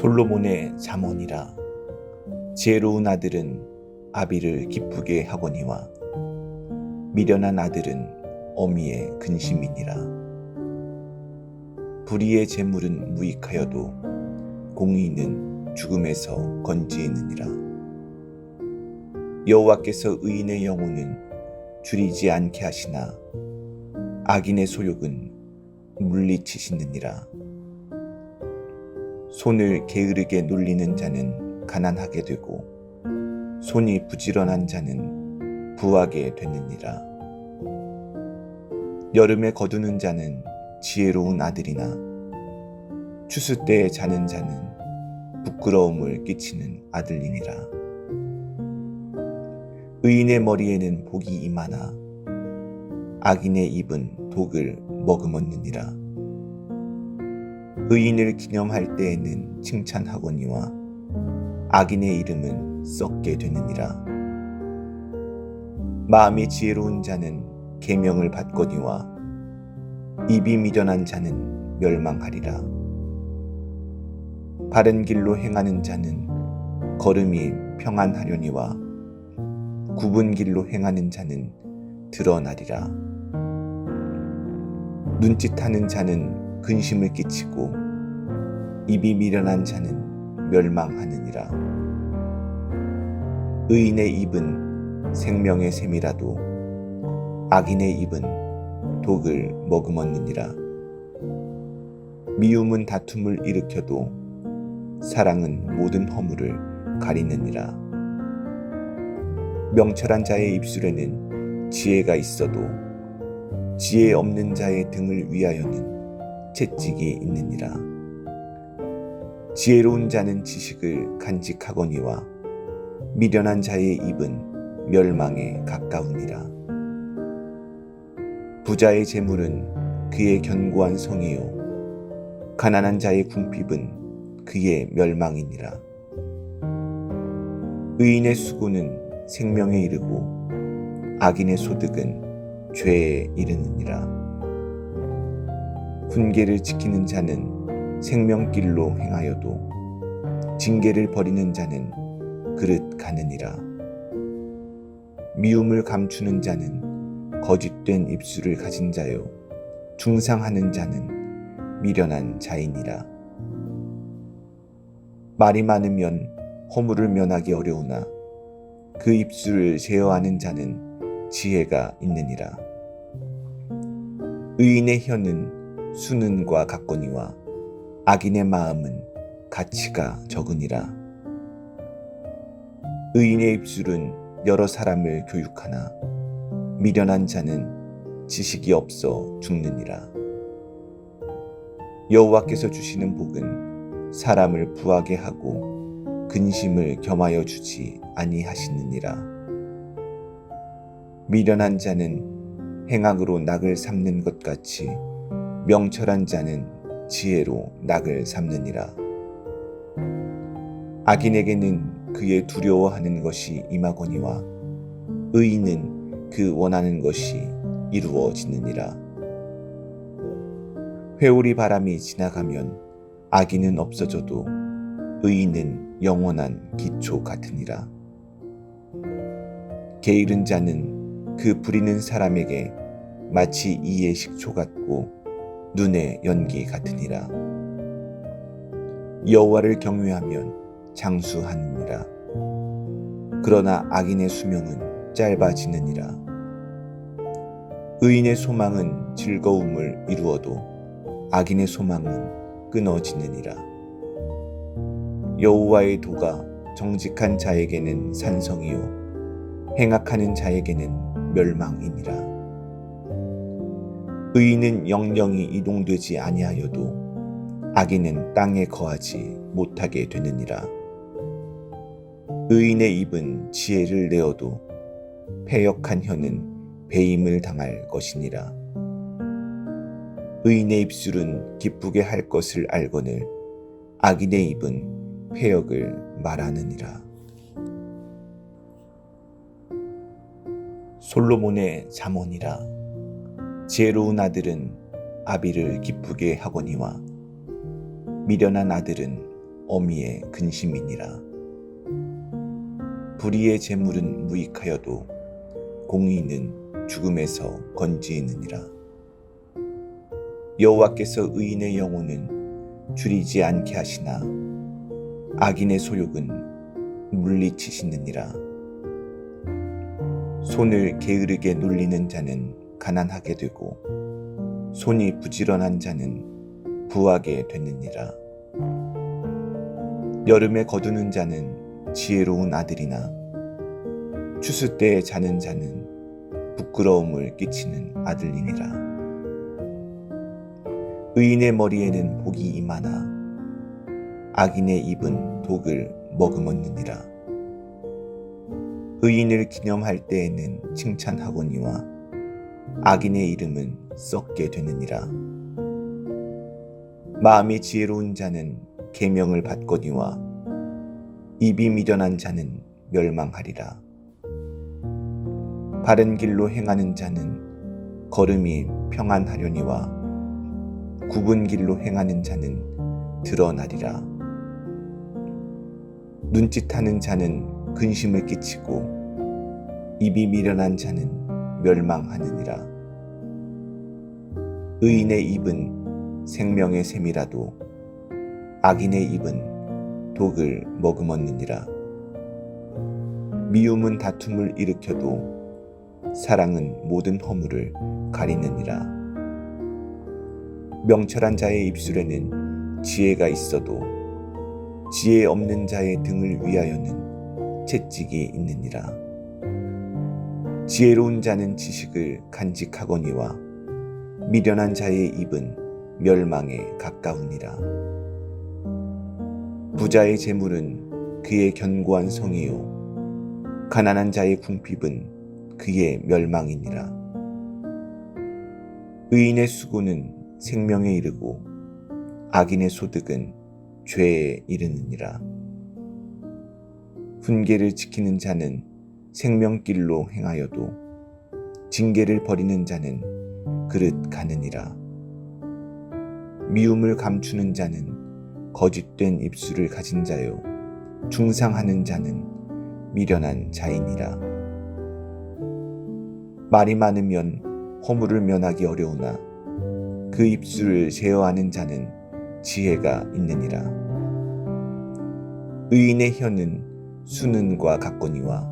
솔로몬의 잠언이라. 지혜로운 아들은 아비를 기쁘게 하거니와 미련한 아들은 어미의 근심이니라. 불의의 재물은 무익하여도 공의는 죽음에서 건지느니라. 여호와께서 의인의 영혼은 줄이지 않게 하시나 악인의 소욕은 물리치시느니라. 손을 게으르게 놀리는 자는 가난하게 되고 손이 부지런한 자는 부하게 되느니라. 여름에 거두는 자는 지혜로운 아들이나 추수 때에 자는 자는 부끄러움을 끼치는 아들이니라. 의인의 머리에는 복이 임하나 악인의 입은 독을 머금었느니라. 의인을 기념할 때에는 칭찬하거니와 악인의 이름은 썩게 되느니라. 마음이 지혜로운 자는 계명을 받거니와 입이 미련한 자는 멸망하리라. 바른 길로 행하는 자는 걸음이 평안하려니와 굽은 길로 행하는 자는 드러나리라. 눈짓하는 자는 근심을 끼치고 입이 미련한 자는 멸망하느니라. 의인의 입은 생명의 샘이라도 악인의 입은 독을 머금었느니라. 미움은 다툼을 일으켜도 사랑은 모든 허물을 가리느니라. 명철한 자의 입술에는 지혜가 있어도 지혜 없는 자의 등을 위하여는 채찍이 있느니라. 지혜로운 자는 지식을 간직하거니와 미련한 자의 입은 멸망에 가까우니라. 부자의 재물은 그의 견고한 성이요 가난한 자의 궁핍은 그의 멸망이니라. 의인의 수고는 생명에 이르고 악인의 소득은 죄에 이르느니라. 훈계를 지키는 자는 생명길로 행하여도 징계를 버리는 자는 그릇 가느니라. 미움을 감추는 자는 거짓된 입술을 가진 자요 중상하는 자는 미련한 자이니라. 말이 많으면 허물을 면하기 어려우나 그 입술을 제어하는 자는 지혜가 있느니라. 의인의 혀는 수는과 같거니와 악인의 마음은 가치가 적으니라. 의인의 입술은 여러 사람을 교육하나 미련한 자는 지식이 없어 죽느니라. 여호와께서 주시는 복은 사람을 부하게 하고 근심을 겸하여 주지 아니하시느니라. 미련한 자는 행악으로 낙을 삼는 것 같이 명철한 자는 지혜로 낙을 삼느니라. 악인에게는 그의 두려워하는 것이 임하거니와 의인은 그 원하는 것이 이루어지느니라. 회오리 바람이 지나가면 악인은 없어져도 의인은 영원한 기초 같으니라. 게으른 자는 그 부리는 사람에게 마치 이의 식초 같고 눈의 연기 같으니라. 여호와를 경외하면 장수하느니라. 그러나 악인의 수명은 짧아지느니라. 의인의 소망은 즐거움을 이루어도 악인의 소망은 끊어지느니라. 여호와의 도가 정직한 자에게는 산성이요 행악하는 자에게는 멸망이니라. 의인은 영영이 이동되지 아니하여도 악인은 땅에 거하지 못하게 되느니라. 의인의 입은 지혜를 내어도 패역한 혀는 배임을 당할 것이니라. 의인의 입술은 기쁘게 할 것을 알거늘 악인의 입은 패역을 말하느니라. 솔로몬의 잠언이라. 지혜로운 아들은 아비를 기쁘게 하거니와 미련한 아들은 어미의 근심이니라. 불의의 재물은 무익하여도 공의는 죽음에서 건지느니라. 여호와께서 의인의 영혼은 줄이지 않게 하시나 악인의 소욕은 물리치시느니라. 손을 게으르게 눌리는 자는 가난하게 되고 손이 부지런한 자는 부하게 되느니라. 여름에 거두는 자는 지혜로운 아들이나 추수 때에 자는 자는 부끄러움을 끼치는 아들이니라. 의인의 머리에는 복이 임하나 악인의 입은 독을 머금었느니라. 의인을 기념할 때에는 칭찬하거니와 악인의 이름은 썩게 되느니라. 마음이 지혜로운 자는 계명을 받거니와 입이 미련한 자는 멸망하리라. 바른 길로 행하는 자는 걸음이 평안하려니와 굽은 길로 행하는 자는 드러나리라. 눈짓하는 자는 근심을 끼치고 입이 미련한 자는 멸망하느니라. 의인의 입은 생명의 샘이라도 악인의 입은 독을 머금었느니라. 미움은 다툼을 일으켜도 사랑은 모든 허물을 가리느니라. 명철한 자의 입술에는 지혜가 있어도 지혜 없는 자의 등을 위하여는 채찍이 있느니라. 지혜로운 자는 지식을 간직하거니와 미련한 자의 입은 멸망에 가까우니라. 부자의 재물은 그의 견고한 성이요 가난한 자의 궁핍은 그의 멸망이니라. 의인의 수고는 생명에 이르고 악인의 소득은 죄에 이르느니라. 훈계를 지키는 자는 생명길로 행하여도 징계를 버리는 자는 그릇 가느니라. 미움을 감추는 자는 거짓된 입술을 가진 자요 중상하는 자는 미련한 자이니라. 말이 많으면 허물을 면하기 어려우나 그 입술을 제어하는 자는 지혜가 있느니라. 의인의 혀는 수는과 같거니와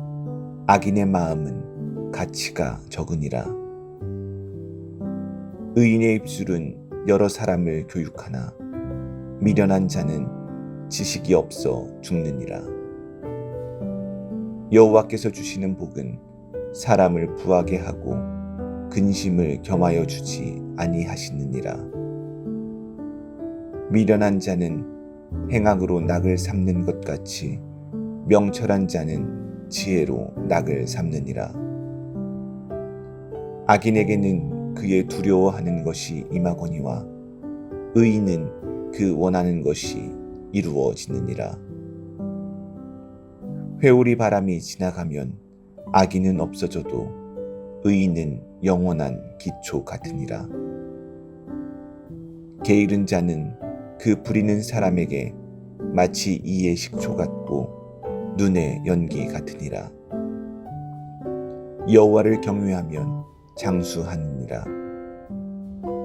악인의 마음은 가치가 적으니라. 의인의 입술은 여러 사람을 교육하나 미련한 자는 지식이 없어 죽느니라. 여호와께서 주시는 복은 사람을 부하게 하고 근심을 겸하여 주지 아니하시느니라. 미련한 자는 행악으로 낙을 삼는 것 같이 명철한 자는 지혜로 낙을 삼느니라. 악인에게는 그의 두려워하는 것이 임하거니와 의인은 그 원하는 것이 이루어지느니라. 회오리 바람이 지나가면 악인은 없어져도 의인은 영원한 기초 같으니라. 게으른 자는 그 부리는 사람에게 마치 이의 식초 같고 눈의 연기 같으니라. 여호와를 경외하면 장수하느니라.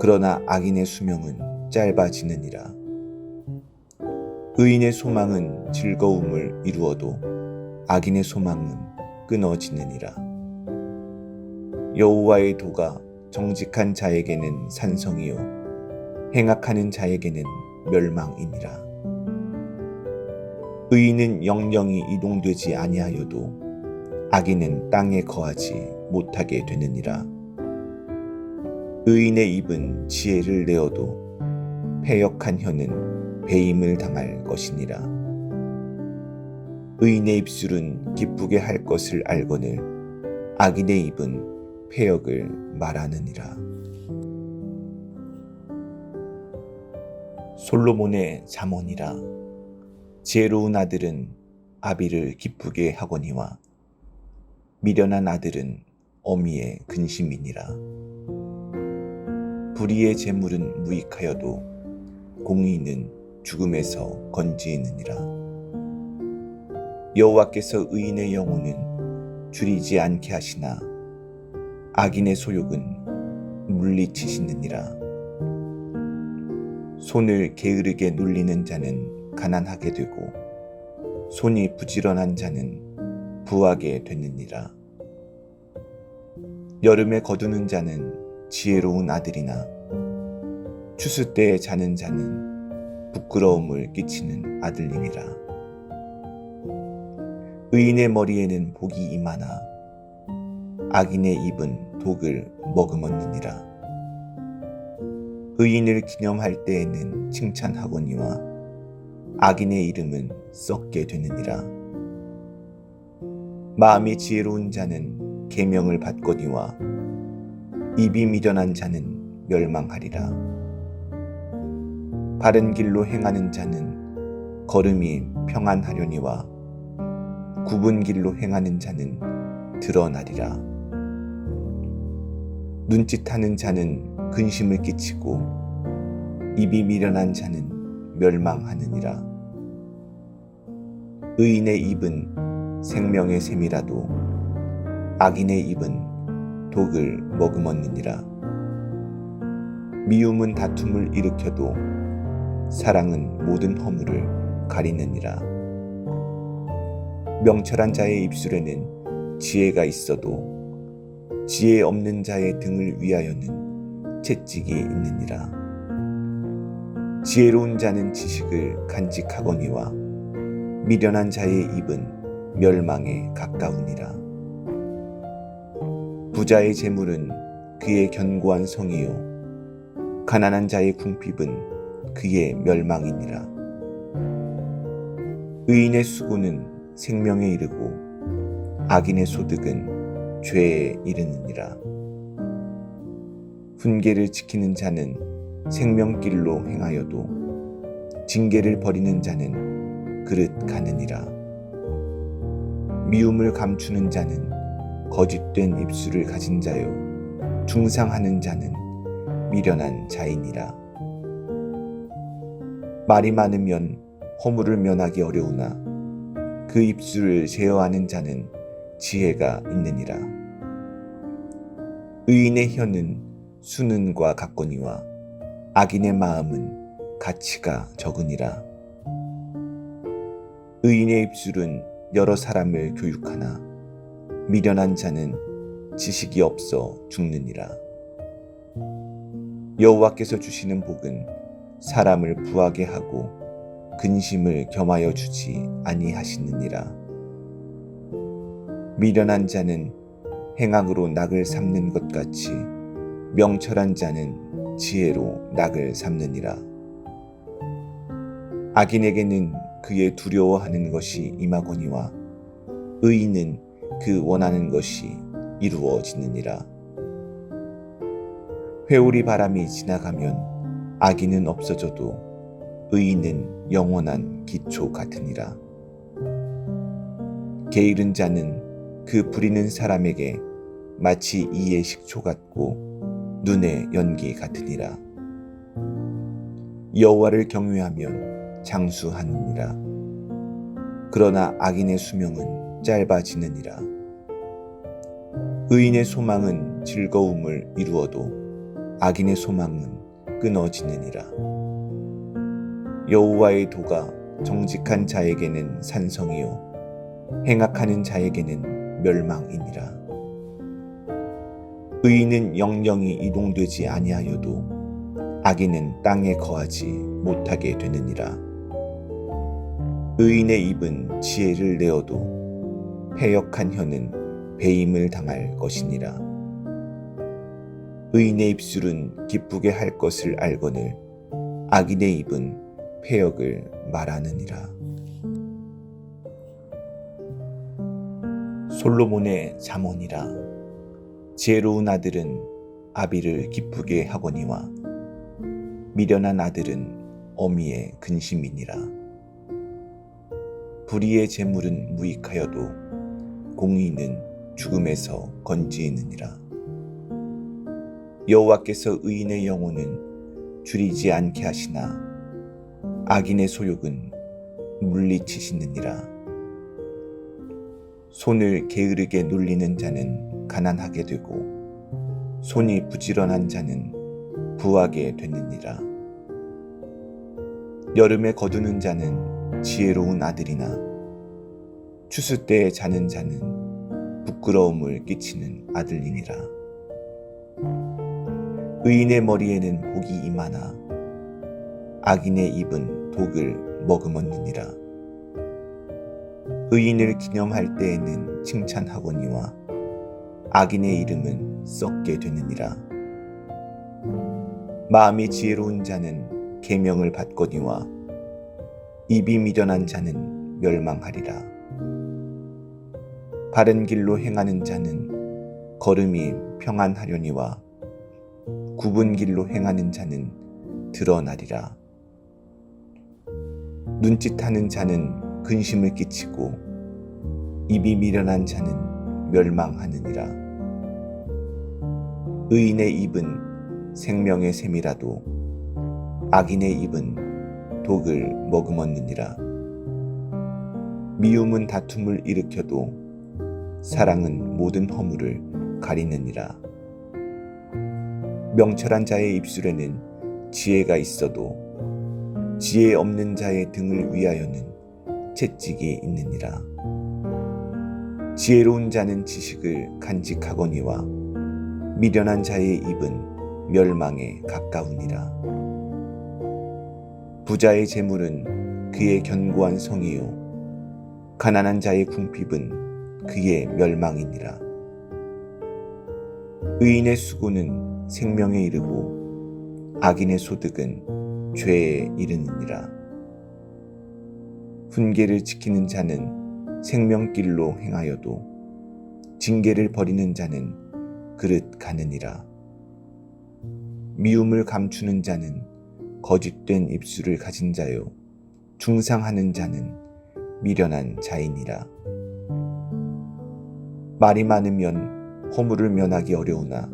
그러나 악인의 수명은 짧아지느니라. 의인의 소망은 즐거움을 이루어도 악인의 소망은 끊어지느니라. 여호와의 도가 정직한 자에게는 산성이요 행악하는 자에게는 멸망이니라. 의인은 영영이 이동되지 아니하여도 악인은 땅에 거하지 못하게 되느니라. 의인의 입은 지혜를 내어도 패역한 혀는 배임을 당할 것이니라. 의인의 입술은 기쁘게 할 것을 알거늘 악인의 입은 패역을 말하느니라. 솔로몬의 잠언이라. 지혜로운 아들은 아비를 기쁘게 하거니와 미련한 아들은 어미의 근심이니라. 불의의 재물은 무익하여도 공의는 죽음에서 건지느니라. 여호와께서 의인의 영혼은 줄이지 않게 하시나 악인의 소욕은 물리치시느니라. 손을 게으르게 눌리는 자는 가난하게 되고 손이 부지런한 자는 부하게 되느니라. 여름에 거두는 자는 지혜로운 아들이나 추수 때에 자는 자는 부끄러움을 끼치는 아들님이라. 의인의 머리에는 복이 임하나 악인의 입은 독을 머금었느니라. 의인을 기념할 때에는 칭찬하거니와 악인의 이름은 썩게 되느니라. 마음이 지혜로운 자는 계명을 받거니와 입이 미련한 자는 멸망하리라. 바른 길로 행하는 자는 걸음이 평안하려니와 굽은 길로 행하는 자는 드러나리라. 눈짓하는 자는 근심을 끼치고 입이 미련한 자는 멸망하느니라. 의인의 입은 생명의 샘이라도 악인의 입은 독을 머금었느니라. 미움은 다툼을 일으켜도 사랑은 모든 허물을 가리느니라. 명철한 자의 입술에는 지혜가 있어도 지혜 없는 자의 등을 위하여는 채찍이 있느니라. 지혜로운 자는 지식을 간직하거니와 미련한 자의 입은 멸망에 가까우니라. 부자의 재물은 그의 견고한 성이요 가난한 자의 궁핍은 그의 멸망이니라. 의인의 수고는 생명에 이르고 악인의 소득은 죄에 이르느니라. 훈계를 지키는 자는 생명길로 행하여도 징계를 버리는 자는 그릇 가느니라. 미움을 감추는 자는 거짓된 입술을 가진 자요 중상하는 자는 미련한 자이니라. 말이 많으면 허물을 면하기 어려우나 그 입술을 제어하는 자는 지혜가 있느니라. 의인의 혀는 수는과 같거니와 악인의 마음은 가치가 적으니라. 의인의 입술은 여러 사람을 교육하나 미련한 자는 지식이 없어 죽느니라. 여호와께서 주시는 복은 사람을 부하게 하고 근심을 겸하여 주지 아니하시느니라. 미련한 자는 행악으로 낙을 삼는 것 같이 명철한 자는 지혜로 낙을 삼느니라. 악인에게는 그의 두려워하는 것이 임하거니와 의인은 그 원하는 것이 이루어지느니라. 회오리 바람이 지나가면 악인은 없어져도 의인은 영원한 기초 같으니라. 게으른 자는 그 부리는 사람에게 마치 이의 식초 같고 눈의 연기 같으니라. 여호와를 경외하면 장수하느니라. 그러나 악인의 수명은 짧아지느니라. 의인의 소망은 즐거움을 이루어도 악인의 소망은 끊어지느니라. 여호와의 도가 정직한 자에게는 산성이요 행악하는 자에게는 멸망이니라. 의인은 영영이 이동되지 아니하여도 악인은 땅에 거하지 못하게 되느니라. 의인의 입은 지혜를 내어도 패역한 혀는 배임을 당할 것이니라. 의인의 입술은 기쁘게 할 것을 알거늘 악인의 입은 패역을 말하느니라. 솔로몬의 잠언이라. 지혜로운 아들은 아비를 기쁘게 하거니와 미련한 아들은 어미의 근심이니라. 불의의 재물은 무익하여도 공의는 죽음에서 건지느니라. 여호와께서 의인의 영혼은 줄이지 않게 하시나 악인의 소욕은 물리치시느니라. 손을 게으르게 놀리는 자는 가난하게 되고 손이 부지런한 자는 부하게 되느니라. 여름에 거두는 자는 지혜로운 아들이나 추수 때에 자는 자는 부끄러움을 끼치는 아들이니라. 의인의 머리에는 복이 임하나 악인의 입은 독을 머금었느니라. 의인을 기념할 때에는 칭찬하거니와 악인의 이름은 썩게 되느니라. 마음이 지혜로운 자는 계명을 받거니와 입이 미련한 자는 멸망하리라. 바른 길로 행하는 자는 걸음이 평안하려니와 굽은 길로 행하는 자는 드러나리라. 눈짓하는 자는 근심을 끼치고 입이 미련한 자는 멸망하느니라. 의인의 입은 생명의 샘이라도 악인의 입은 독을 머금었느니라. 미움은 다툼을 일으켜도 사랑은 모든 허물을 가리느니라. 명철한 자의 입술에는 지혜가 있어도 지혜 없는 자의 등을 위하여는 채찍이 있느니라. 지혜로운 자는 지식을 간직하거니와 미련한 자의 입은 멸망에 가까우니라. 부자의 재물은 그의 견고한 성이요 가난한 자의 궁핍은 그의 멸망이니라. 의인의 수고는 생명에 이르고 악인의 소득은 죄에 이르느니라. 훈계를 지키는 자는 생명길로 행하여도 징계를 버리는 자는 그릇 가느니라. 미움을 감추는 자는 거짓된 입술을 가진 자요 중상하는 자는 미련한 자이니라. 말이 많으면 허물을 면하기 어려우나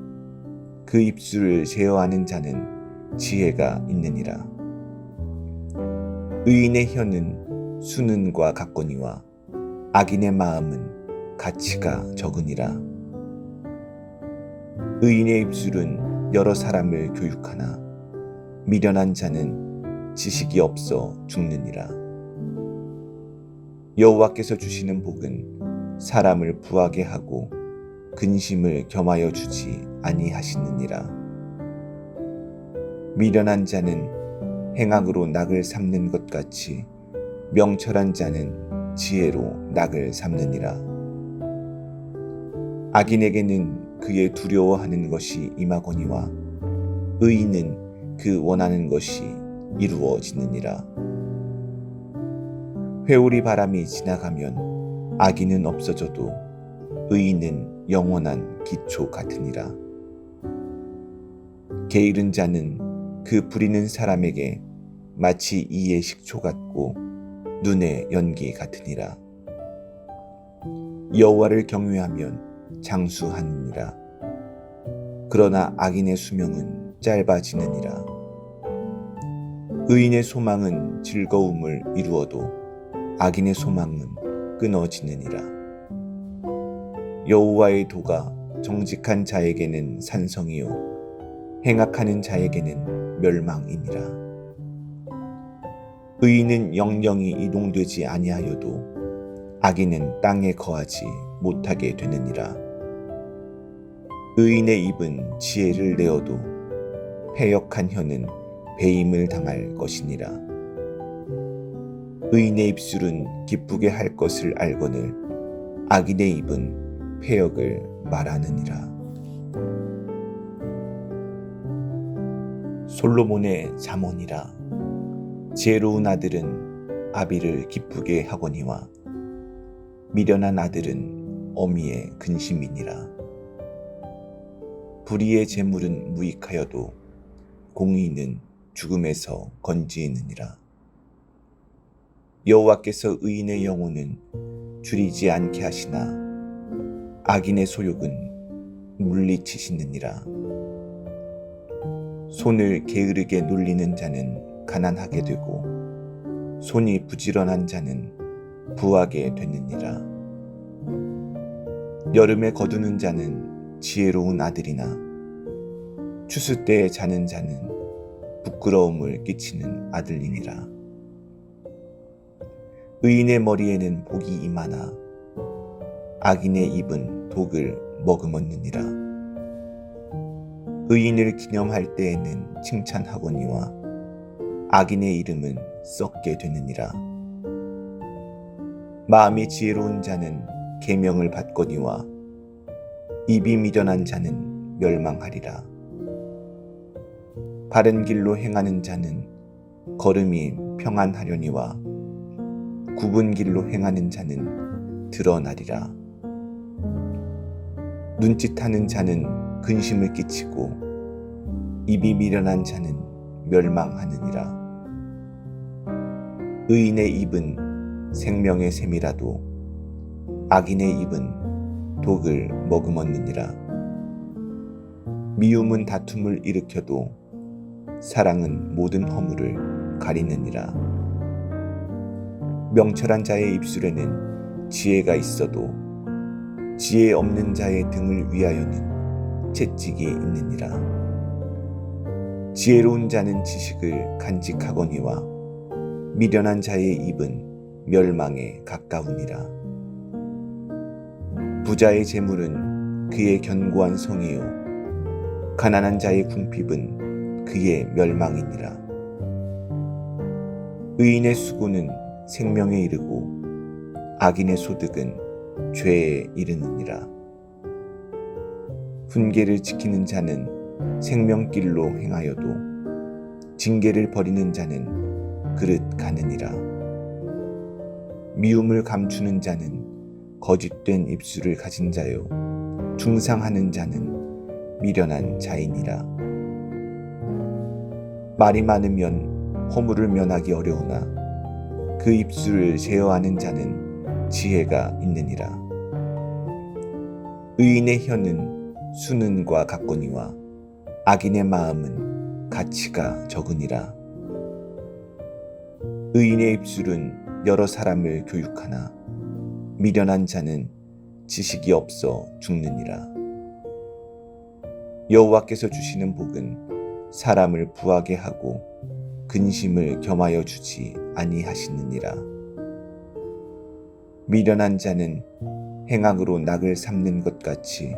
그 입술을 제어하는 자는 지혜가 있느니라. 의인의 혀는 수는과 같거니와 악인의 마음은 가치가 적으니라. 의인의 입술은 여러 사람을 교육하나 미련한 자는 지식이 없어 죽느니라. 여호와께서 주시는 복은 사람을 부하게 하고 근심을 겸하여 주지 아니하시느니라. 미련한 자는 행악으로 낙을 삼는 것 같이 명철한 자는 지혜로 낙을 삼느니라. 악인에게는 그의 두려워하는 것이 임하거니와 의인은 그 원하는 것이 이루어지느니라. 회오리 바람이 지나가면 악인은 없어져도 의인은 영원한 기초 같으니라. 게으른 자는 그 부리는 사람에게 마치 이의 식초 같고 눈의 연기 같으니라. 여호와를 경외하면 장수하느니라. 그러나 악인의 수명은 짧아지느니라. 의인의 소망은 즐거움을 이루어도 악인의 소망은 끊어지느니라. 여호와의 도가 정직한 자에게는 산성이요 행악하는 자에게는 멸망이니라. 의인은 영영이 이동되지 아니하여도 악인은 땅에 거하지 못하게 되느니라. 의인의 입은 지혜를 내어도 패역한 혀는 배임을 당할 것이니라. 의인의 입술은 기쁘게 할 것을 알거늘 악인의 입은 패역을 말하느니라. 솔로몬의 잠언이라. 지혜로운 아들은 아비를 기쁘게 하거니와 미련한 아들은 어미의 근심이니라. 불의의 재물은 무익하여도 공의는 죽음에서 건지느니라. 여호와께서 의인의 영혼은 줄이지 않게 하시나 악인의 소욕은 물리치시느니라. 손을 게으르게 놀리는 자는 가난하게 되고 손이 부지런한 자는 부하게 되느니라. 여름에 거두는 자는 지혜로운 아들이나 추수 때에 자는 자는 부끄러움을 끼치는 아들이니라. 의인의 머리에는 복이 임하나 악인의 입은 독을 머금었느니라. 의인을 기념할 때에는 칭찬하거니와 악인의 이름은 썩게 되느니라. 마음이 지혜로운 자는 계명을 받거니와 입이 미련한 자는 멸망하리라. 바른 길로 행하는 자는 걸음이 평안하려니와 굽은 길로 행하는 자는 드러나리라. 눈짓하는 자는 근심을 끼치고 입이 미련한 자는 멸망하느니라. 의인의 입은 생명의 샘이라도 악인의 입은 독을 머금었느니라. 미움은 다툼을 일으켜도 사랑은 모든 허물을 가리느니라. 명철한 자의 입술에는 지혜가 있어도 지혜 없는 자의 등을 위하여는 채찍이 있느니라. 지혜로운 자는 지식을 간직하거니와 미련한 자의 입은 멸망에 가까우니라. 부자의 재물은 그의 견고한 성이요 가난한 자의 궁핍은 그의 멸망이니라. 의인의 수고는 생명에 이르고 악인의 소득은 죄에 이르느니라. 훈계를 지키는 자는 생명길로 행하여도 징계를 버리는 자는 그릇 가느니라. 미움을 감추는 자는 거짓된 입술을 가진 자요 중상하는 자는 미련한 자이니라. 말이 많으면 허물을 면하기 어려우나 그 입술을 제어하는 자는 지혜가 있느니라. 의인의 혀는 수는과 같거니와 악인의 마음은 가치가 적으니라. 의인의 입술은 여러 사람을 교육하나 미련한 자는 지식이 없어 죽느니라. 여호와께서 주시는 복은 사람을 부하게 하고 근심을 겸하여 주지 아니하시느니라. 미련한 자는 행악으로 낙을 삼는 것 같이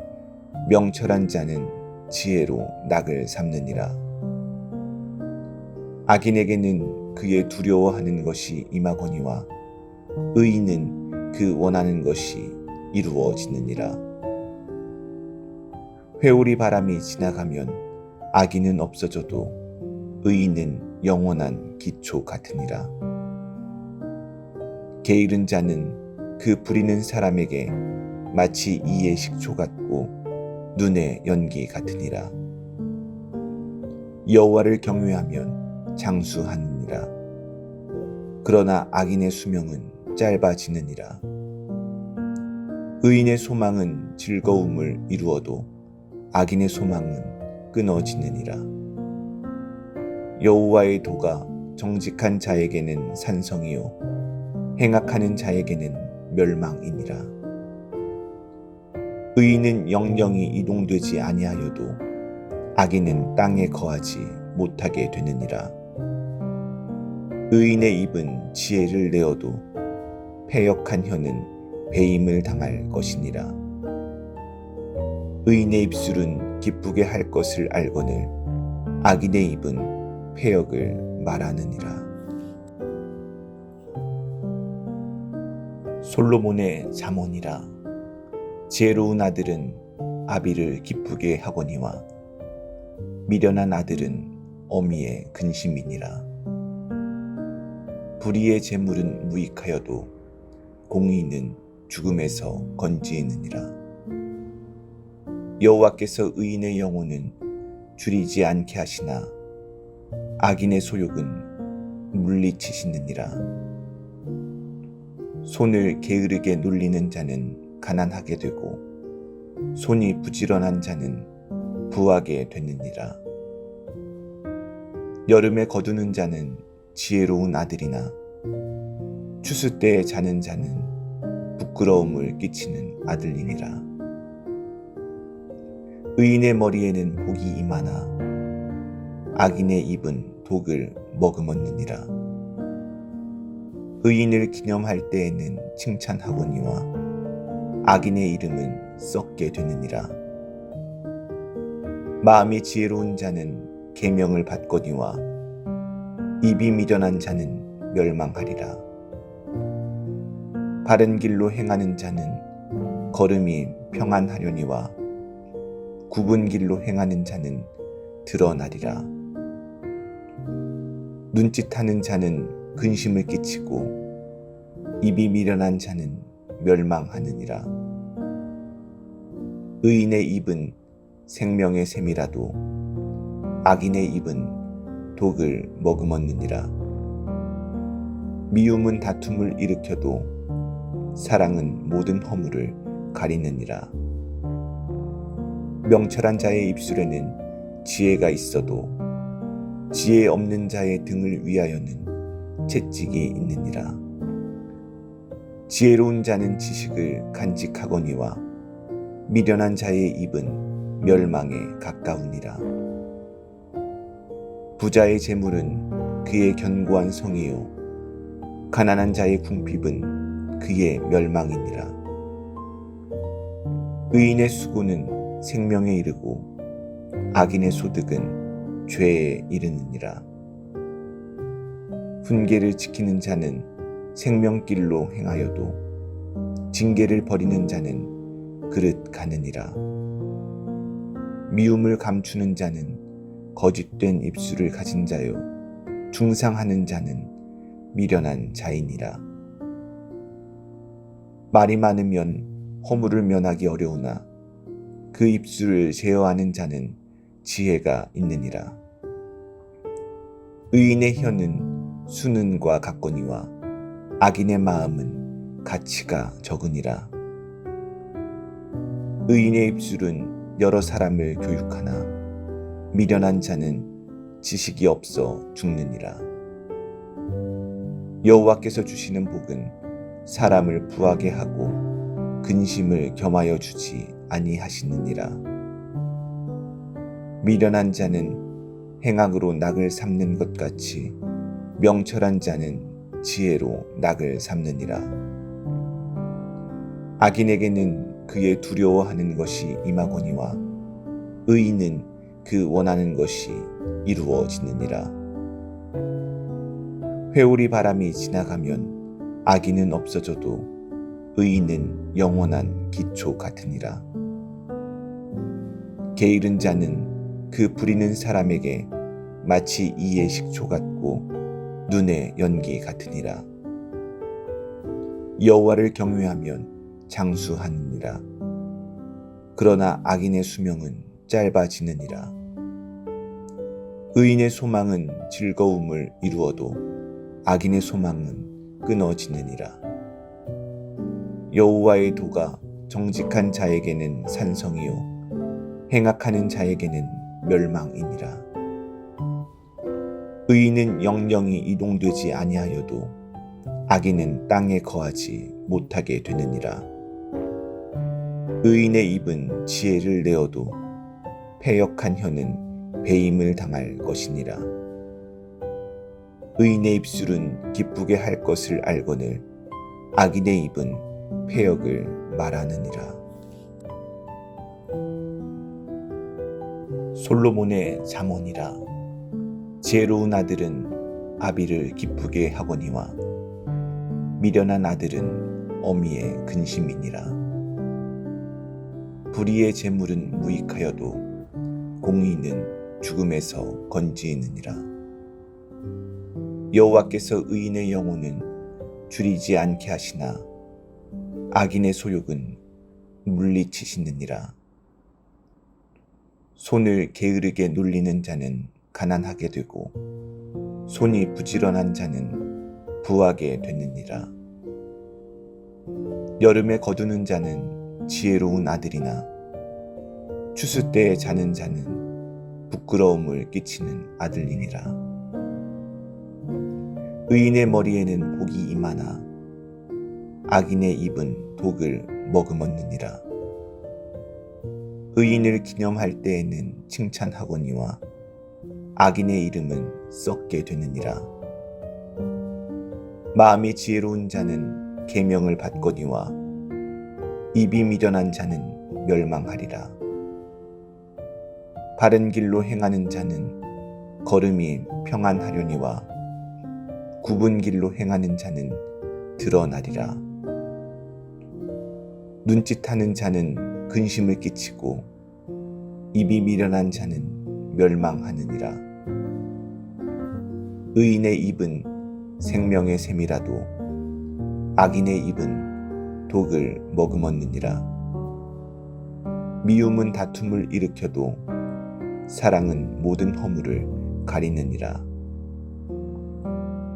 명철한 자는 지혜로 낙을 삼느니라. 악인에게는 그의 두려워하는 것이 임하거니와 의인은 그 원하는 것이 이루어지느니라. 회오리 바람이 지나가면 악인은 없어져도 의인은 영원한 기초 같으니라. 게으른 자는 그 부리는 사람에게 마치 이의 식초 같고 눈의 연기 같으니라. 여호와를 경외하면 장수하느니라. 그러나 악인의 수명은 짧아지느니라. 의인의 소망은 즐거움을 이루어도 악인의 소망은 끊어지느니라. 여호와의 도가 정직한 자에게는 산성이요 행악하는 자에게는 멸망이니라. 의인은 영영이 이동되지 아니하여도 악인은 땅에 거하지 못하게 되느니라. 의인의 입은 지혜를 내어도 패역한 혀는 배임을 당할 것이니라. 의인의 입술은 기쁘게 할 것을 알거늘 악인의 입은 패역을 말하느니라. 솔로몬의 잠언이라. 지혜로운 아들은 아비를 기쁘게 하거니와 미련한 아들은 어미의 근심이니라. 불의의 재물은 무익하여도 공의는 죽음에서 건지느니라. 여호와께서 의인의 영혼은 줄이지 않게 하시나 악인의 소욕은 물리치시느니라. 손을 게으르게 놀리는 자는 가난하게 되고 손이 부지런한 자는 부하게 되느니라. 여름에 거두는 자는 지혜로운 아들이나 추수 때에 자는 자는 부끄러움을 끼치는 아들이니라. 의인의 머리에는 복이 임하나 악인의 입은 독을 머금었느니라. 의인을 기념할 때에는 칭찬하거니와 악인의 이름은 썩게 되느니라. 마음이 지혜로운 자는 계명을 받거니와 입이 미련한 자는 멸망하리라. 바른 길로 행하는 자는 걸음이 평안하려니와 굽은 길로 행하는 자는 드러나리라. 눈짓하는 자는 근심을 끼치고 입이 미련한 자는 멸망하느니라. 의인의 입은 생명의 샘이라도 악인의 입은 독을 머금었느니라. 미움은 다툼을 일으켜도 사랑은 모든 허물을 가리느니라. 명철한 자의 입술에는 지혜가 있어도 지혜 없는 자의 등을 위하여는 채찍이 있느니라. 지혜로운 자는 지식을 간직하거니와 미련한 자의 입은 멸망에 가까우니라. 부자의 재물은 그의 견고한 성이요 가난한 자의 궁핍은 그의 멸망이니라. 의인의 수고는 생명에 이르고 악인의 소득은 죄에 이르느니라. 훈계를 지키는 자는 생명길로 행하여도 징계를 버리는 자는 그릇 가느니라. 미움을 감추는 자는 거짓된 입술을 가진 자요 중상하는 자는 미련한 자이니라. 말이 많으면 허물을 면하기 어려우나 그 입술을 제어하는 자는 지혜가 있느니라. 의인의 혀는 수는과 같거니와 악인의 마음은 가치가 적으니라. 의인의 입술은 여러 사람을 교육하나 미련한 자는 지식이 없어 죽느니라. 여호와께서 주시는 복은 사람을 부하게 하고 근심을 겸하여 주지 아니하시느니라. 미련한 자는 행악으로 낙을 삼는 것 같이 명철한 자는 지혜로 낙을 삼느니라. 악인에게는 그의 두려워하는 것이 임하거니와 의인은 그 원하는 것이 이루어지느니라. 회오리 바람이 지나가면 악인은 없어져도 의인은 영원한 기초 같으니라. 게으른 자는 그 부리는 사람에게 마치 이의 식초 같고 눈의 연기 같으니라. 여호와를 경외하면 장수하느니라. 그러나 악인의 수명은 짧아지느니라. 의인의 소망은 즐거움을 이루어도 악인의 소망은 끊어지느니라. 여호와의 도가 정직한 자에게는 산성이요 행악하는 자에게는 멸망이니라. 의인은 영영이 이동되지 아니하여도 악인은 땅에 거하지 못하게 되느니라. 의인의 입은 지혜를 내어도 패역한 혀는 배임을 당할 것이니라. 의인의 입술은 기쁘게 할 것을 알거늘 악인의 입은 패역을 말하느니라. 솔로몬의 잠언이라. 지혜로운 아들은 아비를 기쁘게 하거니와 미련한 아들은 어미의 근심이니라. 불의의 재물은 무익하여도 공의는 죽음에서 건지느니라. 여호와께서 의인의 영혼은 줄이지 않게 하시나 악인의 소욕은 물리치시느니라. 손을 게으르게 놀리는 자는 가난하게 되고 손이 부지런한 자는 부하게 되느니라. 여름에 거두는 자는 지혜로운 아들이나 추수 때에 자는 자는 부끄러움을 끼치는 아들이니라. 의인의 머리에는 복이 임하나 악인의 입은 독을 머금었느니라. 의인을 기념할 때에는 칭찬하거니와 악인의 이름은 썩게 되느니라. 마음이 지혜로운 자는 계명을 받거니와 입이 미련한 자는 멸망하리라. 바른 길로 행하는 자는 걸음이 평안하려니와 굽은 길로 행하는 자는 드러나리라. 눈짓하는 자는 근심을 끼치고 입이 미련한 자는 멸망하느니라. 의인의 입은 생명의 샘이라도 악인의 입은 독을 머금었느니라. 미움은 다툼을 일으켜도 사랑은 모든 허물을 가리느니라.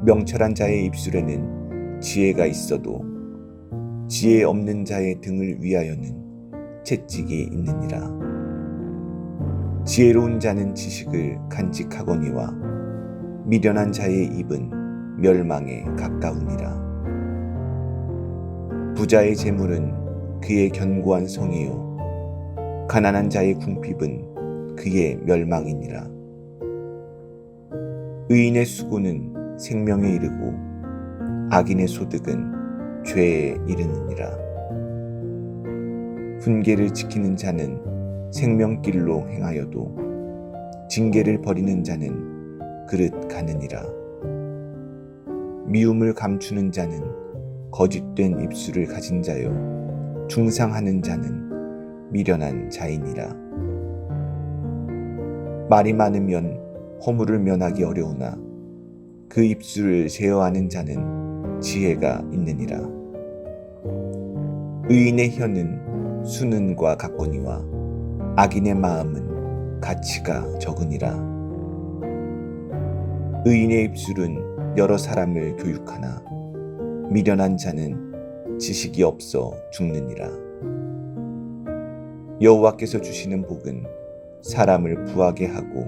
명철한 자의 입술에는 지혜가 있어도 지혜 없는 자의 등을 위하여는 채찍이 있느니라. 지혜로운 자는 지식을 간직하거니와 미련한 자의 입은 멸망에 가까우니라. 부자의 재물은 그의 견고한 성이요 가난한 자의 궁핍은 그의 멸망이니라. 의인의 수고는 생명에 이르고 악인의 소득은 죄에 이르느니라. 훈계를 지키는 자는 생명길로 행하여도 징계를 버리는 자는 그릇 가느니라. 미움을 감추는 자는 거짓된 입술을 가진 자요 중상하는 자는 미련한 자이니라. 말이 많으면 허물을 면하기 어려우나 그 입술을 제어하는 자는 지혜가 있느니라. 의인의 혀는 수는과 같거니와 악인의 마음은 가치가 적으니라. 의인의 입술은 여러 사람을 교육하나 미련한 자는 지식이 없어 죽느니라. 여호와께서 주시는 복은 사람을 부하게 하고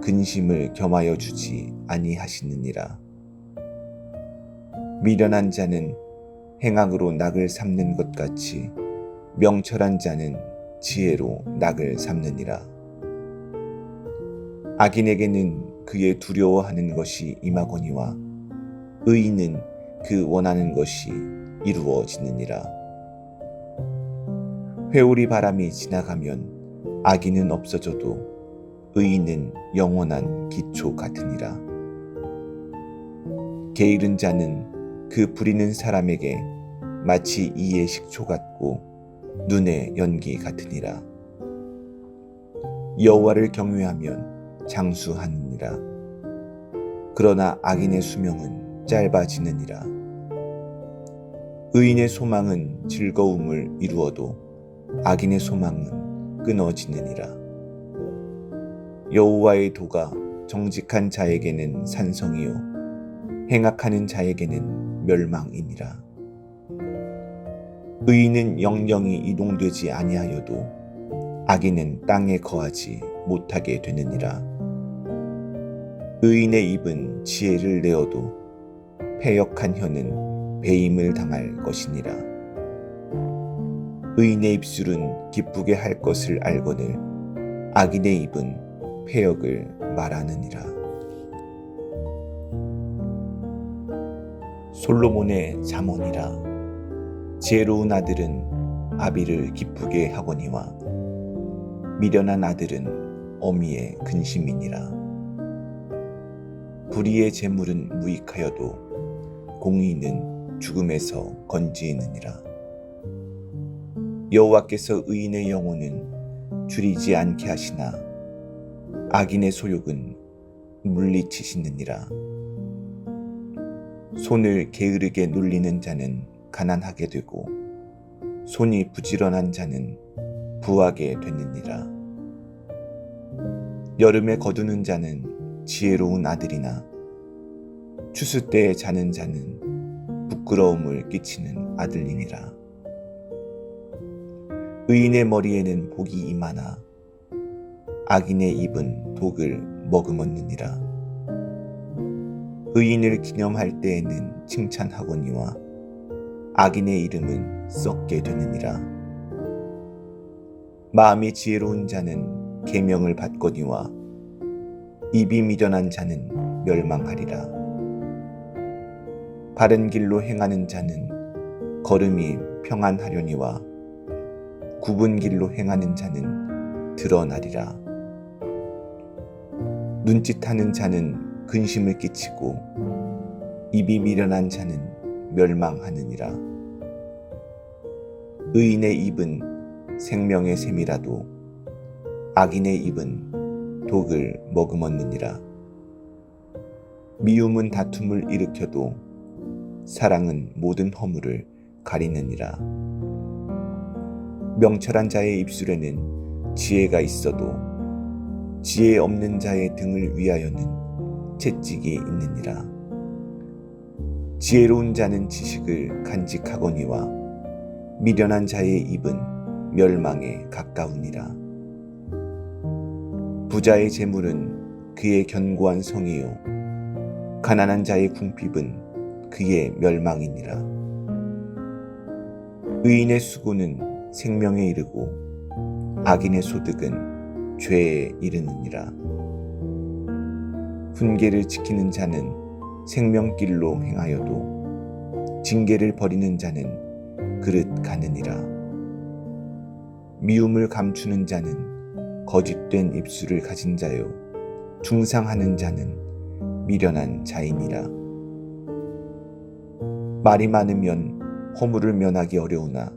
근심을 겸하여 주지 아니하시느니라. 미련한 자는 행악으로 낙을 삼는 것 같이 명철한 자는 지혜로 낙을 삼느니라. 악인에게는 그의 두려워하는 것이 임하거니와 의인은 그 원하는 것이 이루어지느니라. 회오리 바람이 지나가면 악인은 없어져도 의인은 영원한 기초 같으니라. 게으른 자는 그 부리는 사람에게 마치 이의 식초 같고 눈의 연기 같으니라. 여호와를 경외하면 장수하느니라. 그러나 악인의 수명은 짧아지느니라. 의인의 소망은 즐거움을 이루어도 악인의 소망은 끊어지느니라. 여호와의 도가 정직한 자에게는 산성이요 행악하는 자에게는 멸망이니라. 의인은 영영이 이동되지 아니하여도 악인은 땅에 거하지 못하게 되느니라. 의인의 입은 지혜를 내어도 패역한 혀는 배임을 당할 것이니라. 의인의 입술은 기쁘게 할 것을 알거늘 악인의 입은 패역을 말하느니라. 솔로몬의 잠언이라. 지혜로운 아들은 아비를 기쁘게 하거니와 미련한 아들은 어미의 근심이니라. 불의의 재물은 무익하여도 공의는 죽음에서 건지느니라. 여호와께서 의인의 영혼은 줄이지 않게 하시나 악인의 소욕은 물리치시느니라. 손을 게으르게 눌리는 자는 가난하게 되고 손이 부지런한 자는 부하게 되느니라. 여름에 거두는 자는 지혜로운 아들이나 추수 때에 자는 자는 부끄러움을 끼치는 아들이니라. 의인의 머리에는 복이 임하나 악인의 입은 독을 머금었느니라. 의인을 기념할 때에는 칭찬하거니와 악인의 이름은 썩게 되느니라. 마음이 지혜로운 자는 계명을 받거니와 입이 미련한 자는 멸망하리라. 바른 길로 행하는 자는 걸음이 평안하려니와 굽은 길로 행하는 자는 드러나리라. 눈짓하는 자는 근심을 끼치고 입이 미련한 자는 멸망하느니라. 의인의 입은 생명의 샘이라도 악인의 입은 독을 머금었느니라. 미움은 다툼을 일으켜도 사랑은 모든 허물을 가리느니라. 명철한 자의 입술에는 지혜가 있어도 지혜 없는 자의 등을 위하여는 채찍이 있느니라. 지혜로운 자는 지식을 간직하거니와 미련한 자의 입은 멸망에 가까우니라. 부자의 재물은 그의 견고한 성이요 가난한 자의 궁핍은 그의 멸망이니라. 의인의 수고는 생명에 이르고 악인의 소득은 죄에 이르느니라. 훈계를 지키는 자는 생명길로 행하여도 징계를 버리는 자는 그릇 가느니라. 미움을 감추는 자는 거짓된 입술을 가진 자요 중상하는 자는 미련한 자이니라. 말이 많으면 허물을 면하기 어려우나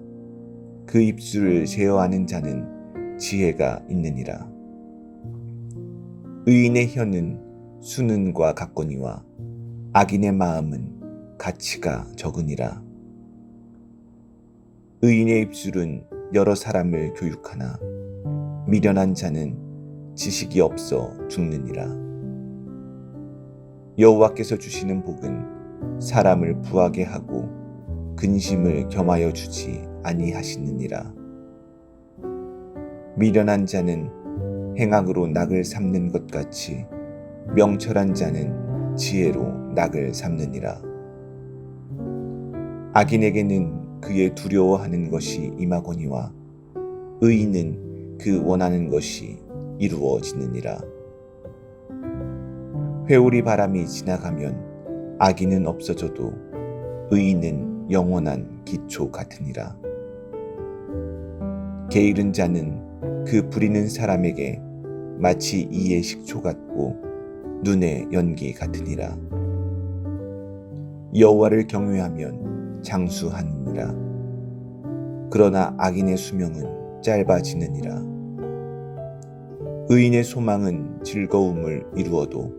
그 입술을 제어하는 자는 지혜가 있느니라. 의인의 혀는 수는과 같거니와 악인의 마음은 가치가 적으니라. 의인의 입술은 여러 사람을 교육하나 미련한 자는 지식이 없어 죽느니라. 여호와께서 주시는 복은 사람을 부하게 하고 근심을 겸하여 주지 아니하시느니라. 미련한 자는 행악으로 낙을 삼는 것 같이 명철한 자는 지혜로 낙을 삼느니라. 악인에게는 그의 두려워하는 것이 임하거니와 의인은 그 원하는 것이 이루어지느니라. 회오리 바람이 지나가면 악인은 없어져도 의인은 영원한 기초 같으니라. 게으른 자는 그 부리는 사람에게 마치 이의 식초 같고 눈의 연기 같으니라. 여호와를 경외하면 장수하느니라. 그러나 악인의 수명은 짧아지느니라. 의인의 소망은 즐거움을 이루어도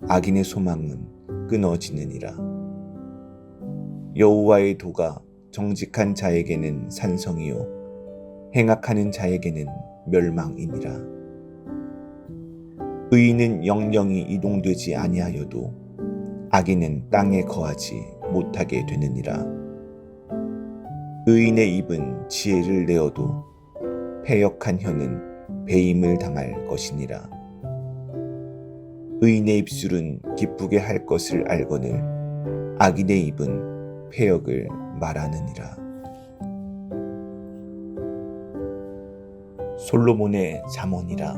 악인의 소망은 끊어지느니라. 여호와의 도가 정직한 자에게는 산성이요 행악하는 자에게는 멸망이니라. 의인은 영영이 이동되지 아니하여도 악인은 땅에 거하지 못하게 되느니라. 의인의 입은 지혜를 내어도 패역한 혀는 배임을 당할 것이니라. 의인의 입술은 기쁘게 할 것을 알거늘 악인의 입은 패역을 말하느니라. 솔로몬의 잠언이라.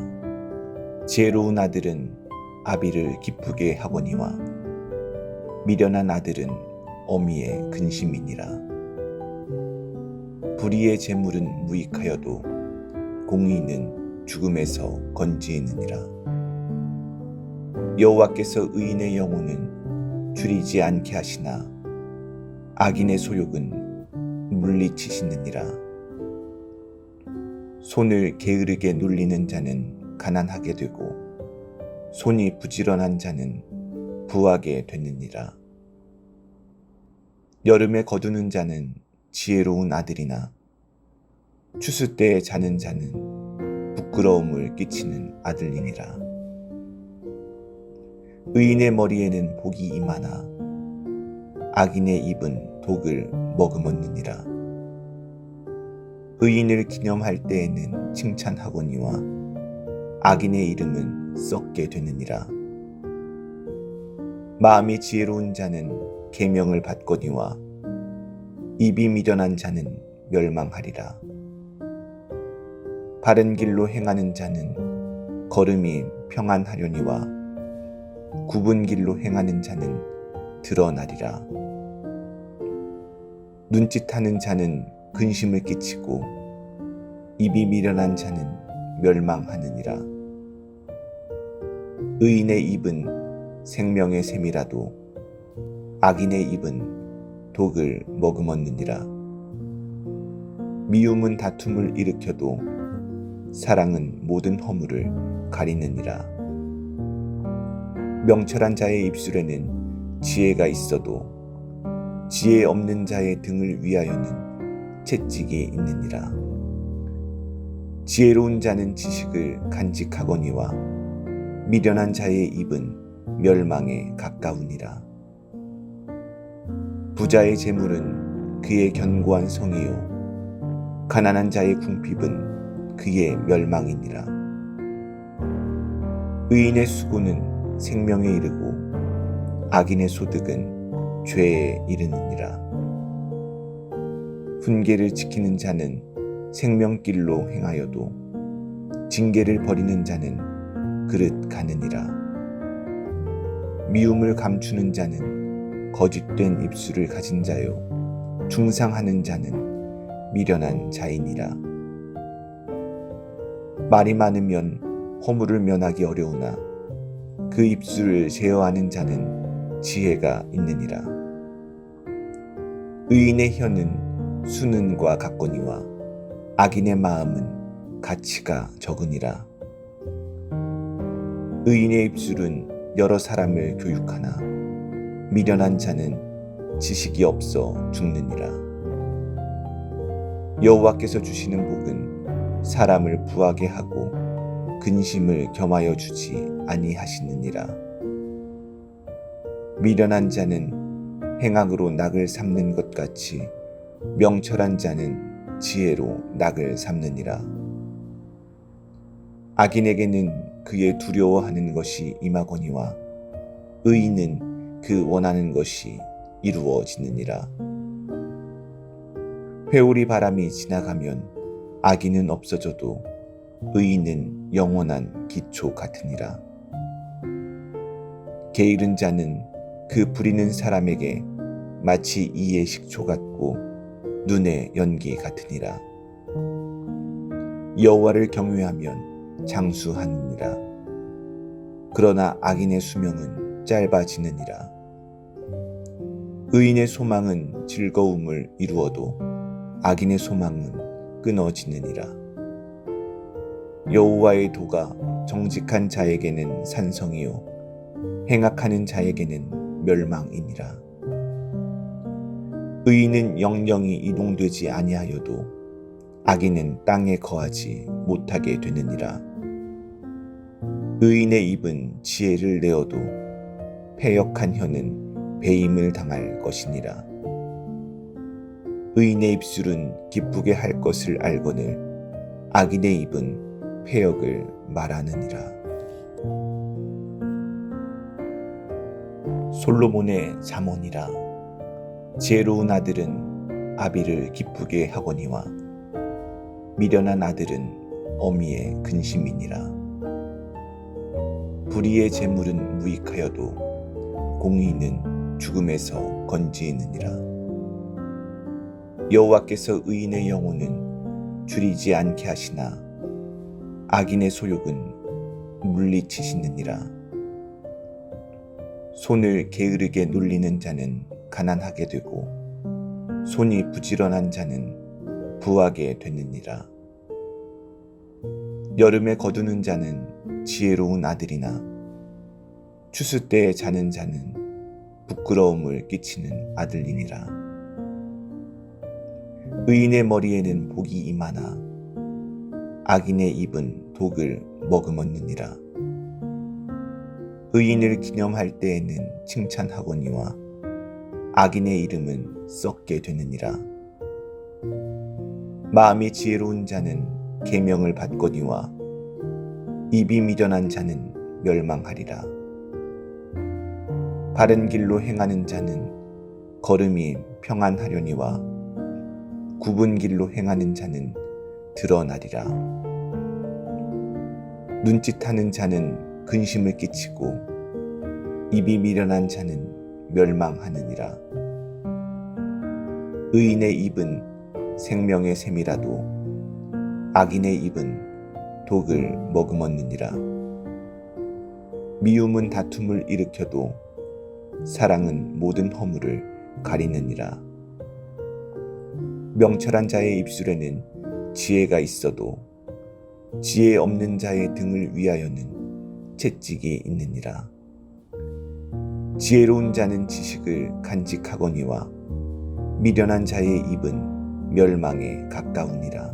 지혜로운 아들은 아비를 기쁘게 하거니와 미련한 아들은 어미의 근심이니라. 불의의 재물은 무익하여도 공의는 죽음에서 건지느니라. 여호와께서 의인의 영혼은 줄이지 않게 하시나 악인의 소욕은 물리치시느니라. 손을 게으르게 눌리는 자는 가난하게 되고 손이 부지런한 자는 부하게 되느니라. 여름에 거두는 자는 지혜로운 아들이나 추수 때에 자는 자는 부끄러움을 끼치는 아들이니라. 의인의 머리에는 복이 임하나 악인의 입은 독을 머금었느니라. 의인을 기념할 때에는 칭찬하거니와 악인의 이름은 썩게 되느니라. 마음이 지혜로운 자는 계명을 받거니와 입이 미련한 자는 멸망하리라. 바른 길로 행하는 자는 걸음이 평안하려니와 굽은 길로 행하는 자는 드러나리라. 눈짓하는 자는 근심을 끼치고 입이 미련한 자는 멸망하느니라. 의인의 입은 생명의 샘이라도 악인의 입은 독을 머금었느니라. 미움은 다툼을 일으켜도 사랑은 모든 허물을 가리느니라. 명철한 자의 입술에는 지혜가 있어도 지혜 없는 자의 등을 위하여는 채찍이 있느니라. 지혜로운 자는 지식을 간직하거니와 미련한 자의 입은 멸망에 가까우니라. 부자의 재물은 그의 견고한 성이요 가난한 자의 궁핍은 그의 멸망이니라. 의인의 수고는 생명에 이르고 악인의 소득은 죄에 이르느니라. 훈계를 지키는 자는 생명길로 행하여도 징계를 버리는 자는 그릇 가느니라. 미움을 감추는 자는 거짓된 입술을 가진 자요 중상하는 자는 미련한 자이니라. 말이 많으면 허물을 면하기 어려우나 그 입술을 제어하는 자는 지혜가 있느니라. 의인의 혀는 수는과 같거니와 악인의 마음은 가치가 적으니라. 의인의 입술은 여러 사람을 교육하나 미련한 자는 지식이 없어 죽느니라. 여호와께서 주시는 복은 사람을 부하게 하고 근심을 겸하여 주지 아니하시느니라. 미련한 자는 행악으로 낙을 삼는 것 같이 명철한 자는 지혜로 낙을 삼느니라. 악인에게는 그의 두려워하는 것이 임하거니와 의인은 그 원하는 것이 이루어지느니라. 회오리 바람이 지나가면 악인은 없어져도 의인은 영원한 기초 같으니라. 게으른 자는 그 부리는 사람에게 마치 이의 식초 같고 눈의 연기 같으니라. 여호와를 경외하면 장수하느니라. 그러나 악인의 수명은 짧아지느니라. 의인의 소망은 즐거움을 이루어도 악인의 소망은 끊어지느니라. 여호와의 도가 정직한 자에게는 산성이요 행악하는 자에게는 멸망이니라. 의인은 영영이 이동되지 아니하여도 악인은 땅에 거하지 못하게 되느니라. 의인의 입은 지혜를 내어도 패역한 혀는 배임을 당할 것이니라. 의인의 입술은 기쁘게 할 것을 알거늘 악인의 입은 패역을 말하느니라. 솔로몬의 잠언이라. 지혜로운 아들은 아비를 기쁘게 하거니와 미련한 아들은 어미의 근심이니라. 불의의 재물은 무익하여도 공의는 죽음에서 건지느니라. 여호와께서 의인의 영혼은 줄이지 않게 하시나 악인의 소욕은 물리치시느니라. 손을 게으르게 놀리는 자는 가난하게 되고 손이 부지런한 자는 부하게 되느니라. 여름에 거두는 자는 지혜로운 아들이나 추수 때에 자는 자는 부끄러움을 끼치는 아들이니라. 의인의 머리에는 복이 임하나 악인의 입은 독을 머금었느니라. 의인을 기념할 때에는 칭찬하거니와 악인의 이름은 썩게 되느니라. 마음이 지혜로운 자는 계명을 받거니와 입이 미련한 자는 멸망하리라. 바른 길로 행하는 자는 걸음이 평안하려니와 굽은 길로 행하는 자는 드러나리라. 눈짓하는 자는 근심을 끼치고 입이 미련한 자는 멸망하느니라. 의인의 입은 생명의 샘이라도 악인의 입은 독을 머금었느니라. 미움은 다툼을 일으켜도 사랑은 모든 허물을 가리느니라. 명철한 자의 입술에는 지혜가 있어도 지혜 없는 자의 등을 위하여는 채찍이 있느니라. 지혜로운 자는 지식을 간직하거니와 미련한 자의 입은 멸망에 가까우니라.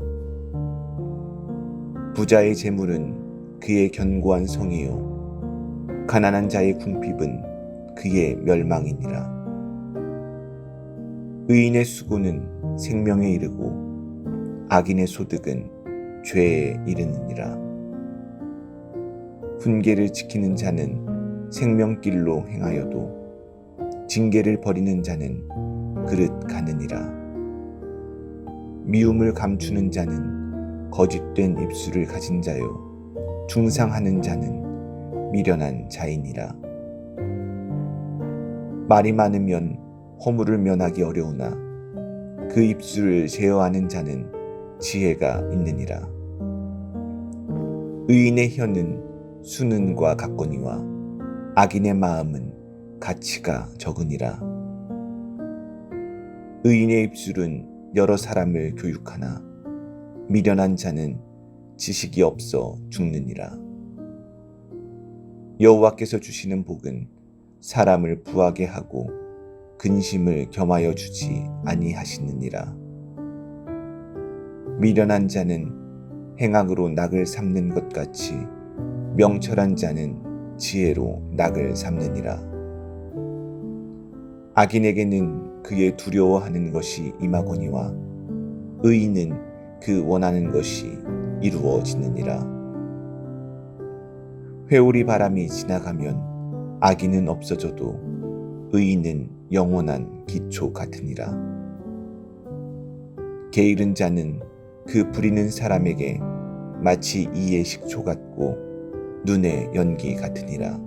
부자의 재물은 그의 견고한 성이요 가난한 자의 궁핍은 그의 멸망이니라. 의인의 수고는 생명에 이르고 악인의 소득은 죄에 이르느니라. 훈계를 지키는 자는 생명길로 행하여도 징계를 버리는 자는 그릇 가느니라. 미움을 감추는 자는 거짓된 입술을 가진 자요 중상하는 자는 미련한 자이니라. 말이 많으면 허물을 면하기 어려우나 그 입술을 제어하는 자는 지혜가 있느니라. 의인의 혀는 수는과 같거니와 악인의 마음은 가치가 적으니라. 의인의 입술은 여러 사람을 교육하나 미련한 자는 지식이 없어 죽느니라. 여호와께서 주시는 복은 사람을 부하게 하고 근심을 겸하여 주지 아니하시느니라. 미련한 자는 행악으로 낙을 삼는 것 같이 명철한 자는 지혜로 낙을 삼느니라. 악인에게는 그의 두려워하는 것이 임하거니와 의인은 그 원하는 것이 이루어지느니라. 회오리 바람이 지나가면 악인은 없어져도 의인은 영원한 기초 같으니라. 게으른 자는 그 부리는 사람에게 마치 이의 식초 같고 눈의 연기 같으니라.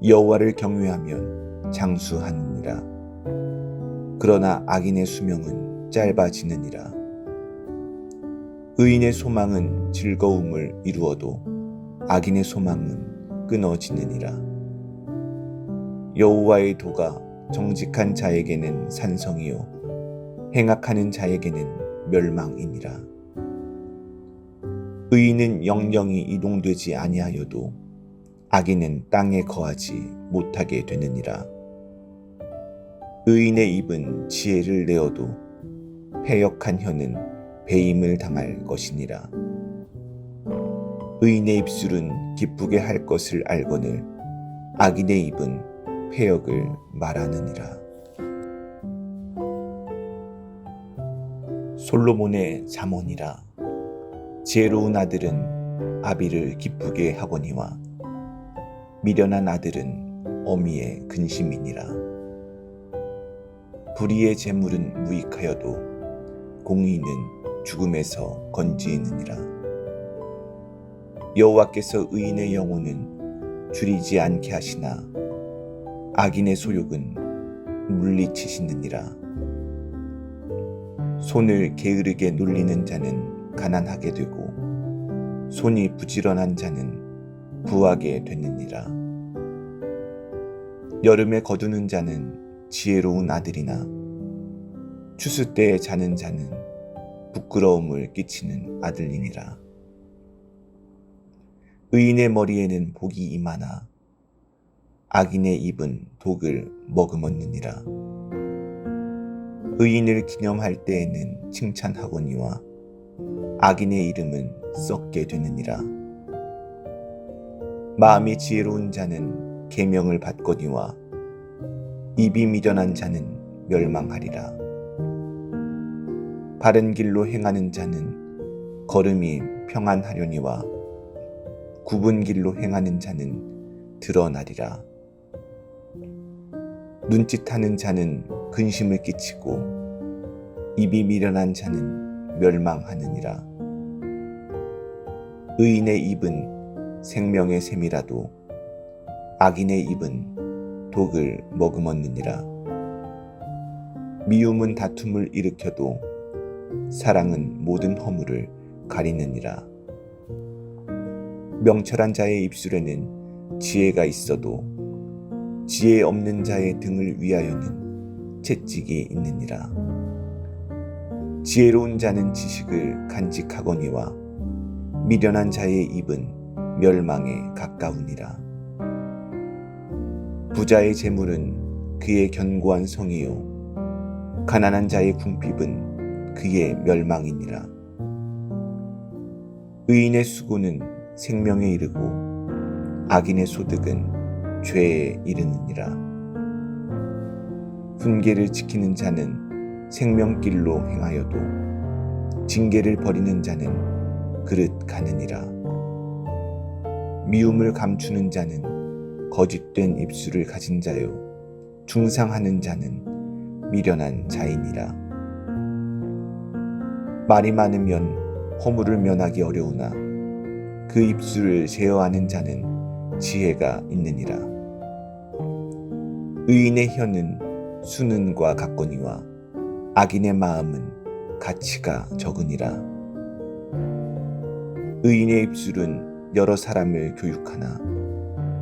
여호와를 경외하면 장수하느니라. 그러나 악인의 수명은 짧아지느니라. 의인의 소망은 즐거움을 이루어도 악인의 소망은 끊어지느니라. 여호와의 도가 정직한 자에게는 산성이요 행악하는 자에게는 멸망이니라. 의인은 영영이 이동되지 아니하여도 악인은 땅에 거하지 못하게 되느니라. 의인의 입은 지혜를 내어도 패역한 혀는 배임을 당할 것이니라. 의인의 입술은 기쁘게 할 것을 알거늘 악인의 입은 패역을 말하느니라. 솔로몬의 잠언이라. 지혜로운 아들은 아비를 기쁘게 하거니와 미련한 아들은 어미의 근심이니라. 불의의 재물은 무익하여도 공의는 죽음에서 건지느니라. 여호와께서 의인의 영혼은 줄이지 않게 하시나 악인의 소욕은 물리치시느니라. 손을 게으르게 놀리는 자는 가난하게 되고 손이 부지런한 자는 부하게 되느니라. 여름에 거두는 자는 지혜로운 아들이나 추수 때에 자는 자는 부끄러움을 끼치는 아들이니라. 의인의 머리에는 복이 임하나 악인의 입은 독을 머금었느니라. 의인을 기념할 때에는 칭찬하거니와 악인의 이름은 썩게 되느니라. 마음이 지혜로운 자는 계명을 받거니와 입이 미련한 자는 멸망하리라. 바른 길로 행하는 자는 걸음이 평안하려니와 굽은 길로 행하는 자는 드러나리라. 눈짓하는 자는 근심을 끼치고 입이 미련한 자는 멸망하느니라. 의인의 입은 생명의 샘이라도 악인의 입은 독을 머금었느니라. 미움은 다툼을 일으켜도 사랑은 모든 허물을 가리느니라. 명철한 자의 입술에는 지혜가 있어도 지혜 없는 자의 등을 위하여는 채찍이 있느니라. 지혜로운 자는 지식을 간직하거니와 미련한 자의 입은 멸망에 가까우니라. 부자의 재물은 그의 견고한 성이요 가난한 자의 궁핍은 그의 멸망이니라. 의인의 수고는 생명에 이르고 악인의 소득은 죄에 이르느니라. 훈계를 지키는 자는 생명길로 행하여도 징계를 버리는 자는 그릇 가느니라. 미움을 감추는 자는 거짓된 입술을 가진 자요 중상하는 자는 미련한 자이니라. 말이 많으면 허물을 면하기 어려우나 그 입술을 제어하는 자는 지혜가 있느니라. 의인의 혀는 수는과 같거니와 악인의 마음은 가치가 적으니라. 의인의 입술은 여러 사람을 교육하나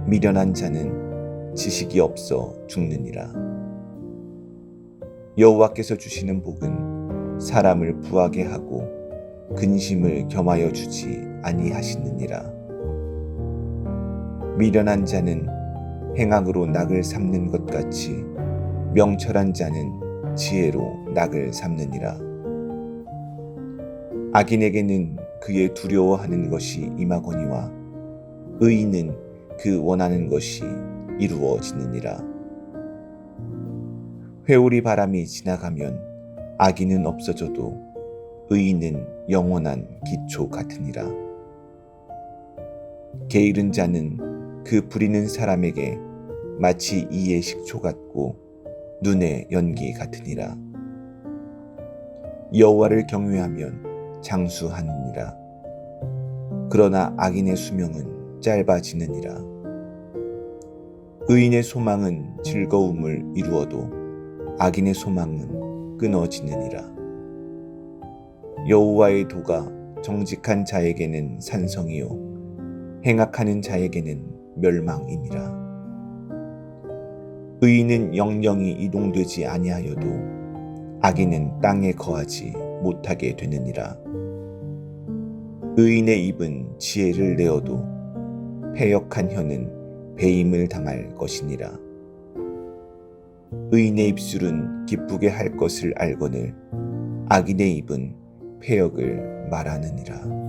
미련한 자는 지식이 없어 죽느니라. 여호와께서 주시는 복은 사람을 부하게 하고 근심을 겸하여 주지 아니하시느니라. 미련한 자는 행악으로 낙을 삼는 것 같이 명철한 자는 지혜로 낙을 삼느니라. 악인에게는 그의 두려워하는 것이 임하거니와 의인은 그 원하는 것이 이루어지느니라. 회오리 바람이 지나가면 악인은 없어져도 의인은 영원한 기초 같으니라. 게으른 자는 그 부리는 사람에게 마치 이의 식초 같고 눈의 연기 같으니라. 여호와를 경외하면 장수하느니라. 그러나 악인의 수명은 짧아지느니라. 의인의 소망은 즐거움을 이루어도 악인의 소망은 끊어지느니라. 여호와의 도가 정직한 자에게는 산성이요 행악하는 자에게는 멸망이니라. 의인은 영영이 이동되지 아니하여도 악인은 땅에 거하지 못하게 되느니라. 의인의 입은 지혜를 내어도 패역한 혀는 배임을 당할 것이니라. 의인의 입술은 기쁘게 할 것을 알거늘 악인의 입은 패역을 말하느니라.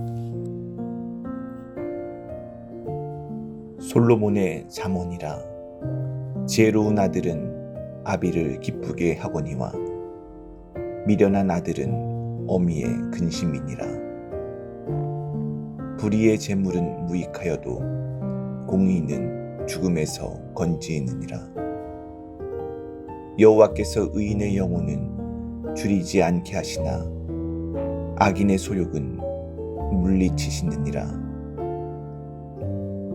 솔로몬의 잠언이라. 지혜로운 아들은 아비를 기쁘게 하거니와 미련한 아들은 어미의 근심이니라. 불의의 재물은 무익하여도 공의는 죽음에서 건지느니라. 여호와께서 의인의 영혼은 줄이지 않게 하시나 악인의 소욕은 물리치시느니라.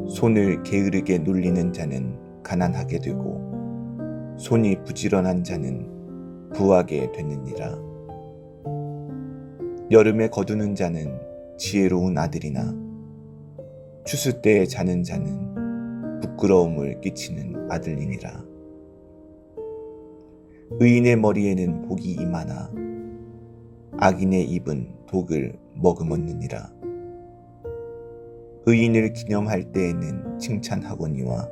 손을 게으르게 놀리는 자는 가난하게 되고 손이 부지런한 자는 부하게 되느니라. 여름에 거두는 자는 지혜로운 아들이나 추수 때에 자는 자는 부끄러움을 끼치는 아들이니라. 의인의 머리에는 복이 임하나 악인의 입은 독을 머금었느니라. 의인을 기념할 때에는 칭찬하거니와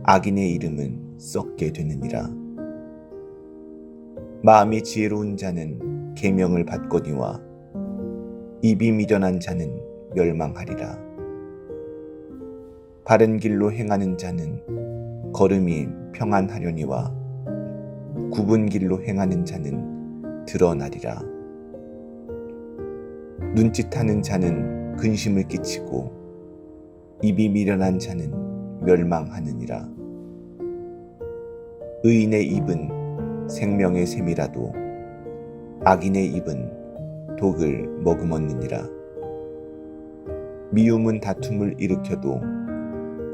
악인의 이름은 썩게 되느니라. 마음이 지혜로운 자는 계명을 받거니와 입이 미련한 자는 멸망하리라. 바른 길로 행하는 자는 걸음이 평안하려니와 굽은 길로 행하는 자는 드러나리라. 눈짓하는 자는 근심을 끼치고 입이 미련한 자는 멸망하느니라. 의인의 입은 생명의 샘이라도 악인의 입은 독을 머금었느니라. 미움은 다툼을 일으켜도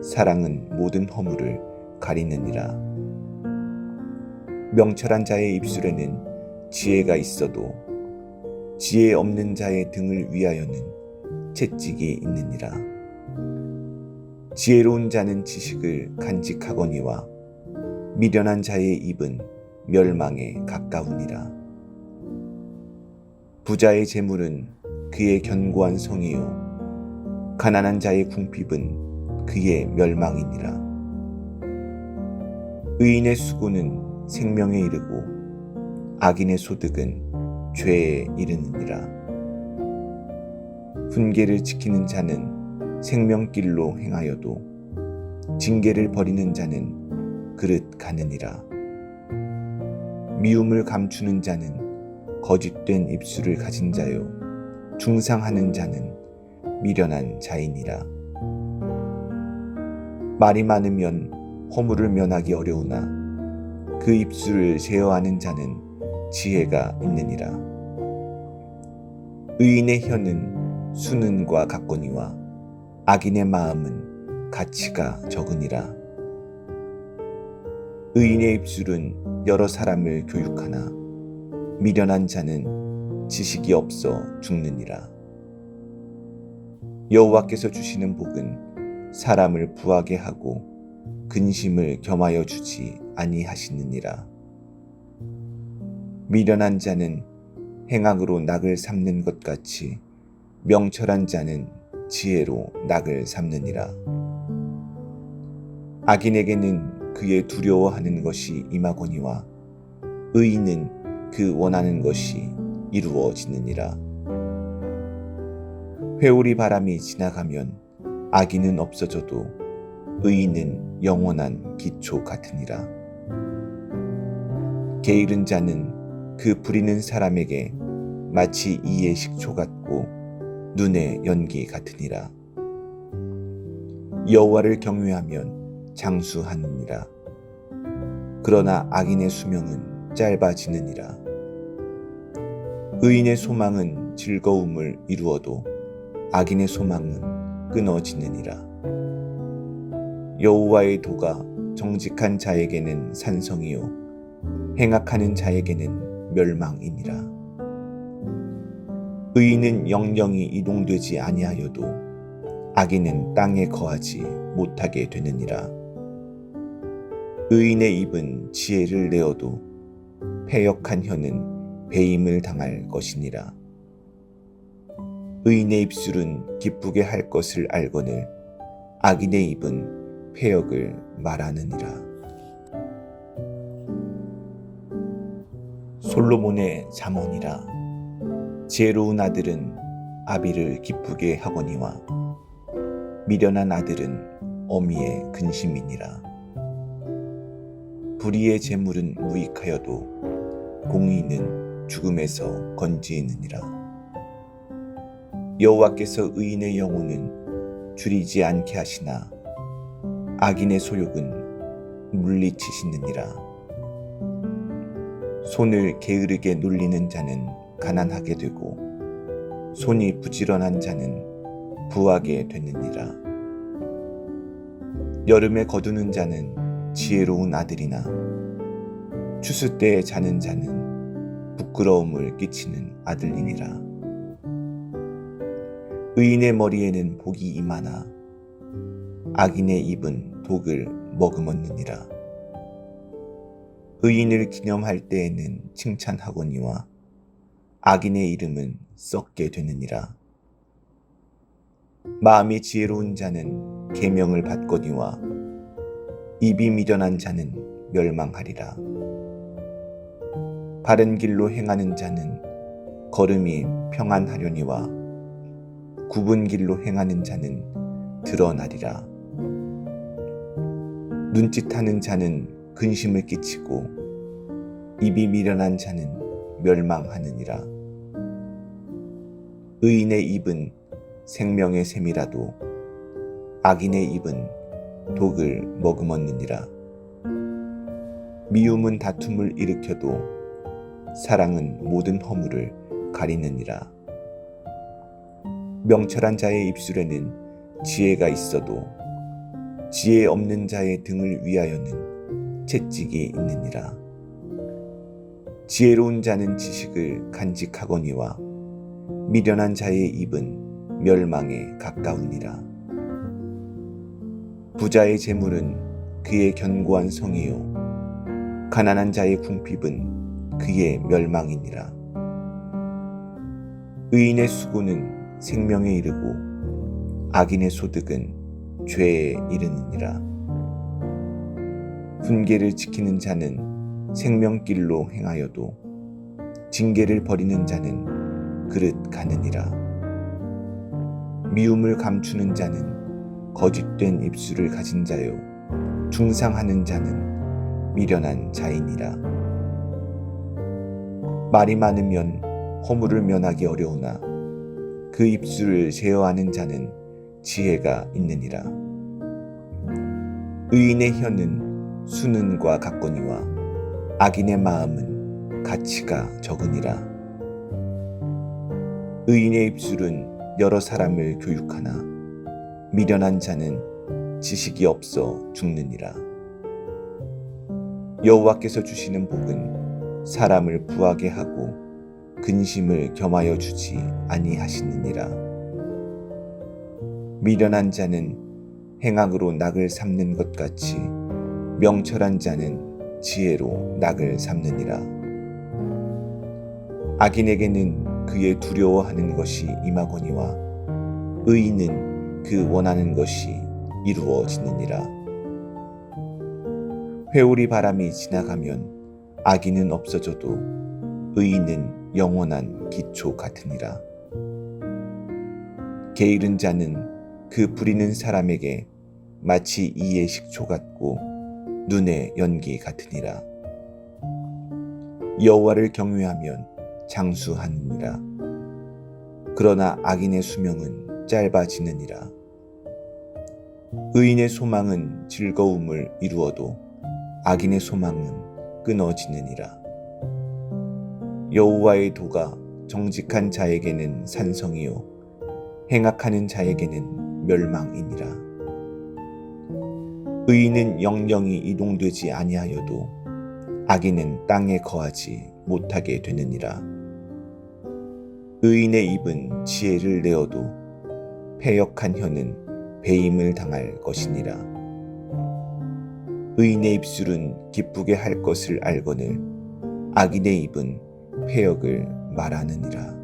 사랑은 모든 허물을 가리느니라. 명철한 자의 입술에는 지혜가 있어도 지혜 없는 자의 등을 위하여는 채찍이 있느니라. 지혜로운 자는 지식을 간직하거니와 미련한 자의 입은 멸망에 가까우니라. 부자의 재물은 그의 견고한 성이요 가난한 자의 궁핍은 그의 멸망이니라. 의인의 수고는 생명에 이르고 악인의 소득은 죄에 이르느니라. 훈계를 지키는 자는 생명길로 행하여도 징계를 버리는 자는 그릇 가느니라. 미움을 감추는 자는 거짓된 입술을 가진 자요 중상하는 자는 미련한 자이니라. 말이 많으면 허물을 면하기 어려우나 그 입술을 제어하는 자는 지혜가 있느니라. 의인의 혀는 수는과 같거니와 악인의 마음은 가치가 적으니라. 의인의 입술은 여러 사람을 교육하나 미련한 자는 지식이 없어 죽느니라. 여호와께서 주시는 복은 사람을 부하게 하고 근심을 겸하여 주지 아니하시느니라. 미련한 자는 행악으로 낙을 삼는 것 같이 명철한 자는 지혜로 낙을 삼느니라. 악인에게는 그의 두려워하는 것이 임하거니와 의인은 그 원하는 것이 이루어지느니라. 회오리 바람이 지나가면 악인은 없어져도 의인은 영원한 기초 같으니라. 게으른 자는 그 부리는 사람에게 마치 이의 식초 같고 눈의 연기 같으니라. 여호와를 경외하면 장수하느니라. 그러나 악인의 수명은 짧아지느니라. 의인의 소망은 즐거움을 이루어도 악인의 소망은 끊어지느니라. 여호와의 도가 정직한 자에게는 산성이요 행악하는 자에게는 멸망이니라. 의인은 영영이 이동되지 아니하여도 악인은 땅에 거하지 못하게 되느니라. 의인의 입은 지혜를 내어도 패역한 혀는 배임을 당할 것이니라. 의인의 입술은 기쁘게 할 것을 알거늘 악인의 입은 패역을 말하느니라. 솔로몬의 잠언이라. 지혜로운 아들은 아비를 기쁘게 하거니와 미련한 아들은 어미의 근심이니라. 불의의 재물은 무익하여도 공의는 죽음에서 건지느니라. 여호와께서 의인의 영혼은 줄이지 않게 하시나 악인의 소욕은 물리치시느니라. 손을 게으르게 놀리는 자는 가난하게 되고 손이 부지런한 자는 부하게 되느니라. 여름에 거두는 자는 지혜로운 아들이나 추수 때에 자는 자는 부끄러움을 끼치는 아들이니라. 의인의 머리에는 복이 임하나 악인의 입은 독을 머금었느니라. 의인을 기념할 때에는 칭찬하거니와 악인의 이름은 썩게 되느니라. 마음이 지혜로운 자는 계명을 받거니와 입이 미련한 자는 멸망하리라. 바른 길로 행하는 자는 걸음이 평안하려니와 굽은 길로 행하는 자는 드러나리라. 눈짓하는 자는 근심을 끼치고 입이 미련한 자는 멸망하느니라. 의인의 입은 생명의 샘이라도 악인의 입은 독을 머금었느니라. 미움은 다툼을 일으켜도 사랑은 모든 허물을 가리느니라. 명철한 자의 입술에는 지혜가 있어도 지혜 없는 자의 등을 위하여는 채찍이 있느니라. 지혜로운 자는 지식을 간직하거니와 미련한 자의 입은 멸망에 가까우니라. 부자의 재물은 그의 견고한 성이요 가난한 자의 궁핍은 그의 멸망이니라. 의인의 수고는 생명에 이르고 악인의 소득은 죄에 이르느니라. 훈계를 지키는 자는 생명길로 행하여도 징계를 버리는 자는 그릇 가느니라. 미움을 감추는 자는 거짓된 입술을 가진 자요 중상하는 자는 미련한 자이니라. 말이 많으면 허물을 면하기 어려우나 그 입술을 제어하는 자는 지혜가 있느니라. 의인의 혀는 수는과 같거니와 악인의 마음은 가치가 적으니라. 의인의 입술은 여러 사람을 교육하나 미련한 자는 지식이 없어 죽느니라. 여호와께서 주시는 복은 사람을 부하게 하고 근심을 겸하여 주지 아니하시느니라. 미련한 자는 행악으로 낙을 삼는 것 같이 명철한 자는 지혜로 낙을 삼느니라. 악인에게는 그의 두려워하는 것이 임하거니와 의인은 그 원하는 것이 이루어지느니라. 회오리 바람이 지나가면 악인은 없어져도 의인은 영원한 기초 같으니라. 게으른 자는 그 부리는 사람에게 마치 이의 식초 같고 눈의 연기 같으니라. 여호와를 경외하면 장수하느니라. 그러나 악인의 수명은 짧아지느니라. 의인의 소망은 즐거움을 이루어도 악인의 소망은 끊어지느니라. 여호와의 도가 정직한 자에게는 산성이요 행악하는 자에게는 멸망이니라. 의인은 영영이 이동되지 아니하여도 악인은 땅에 거하지 못하게 되느니라. 의인의 입은 지혜를 내어도 패역한 혀는 배임을 당할 것이니라. 의인의 입술은 기쁘게 할 것을 알거늘 악인의 입은 패역을 말하느니라.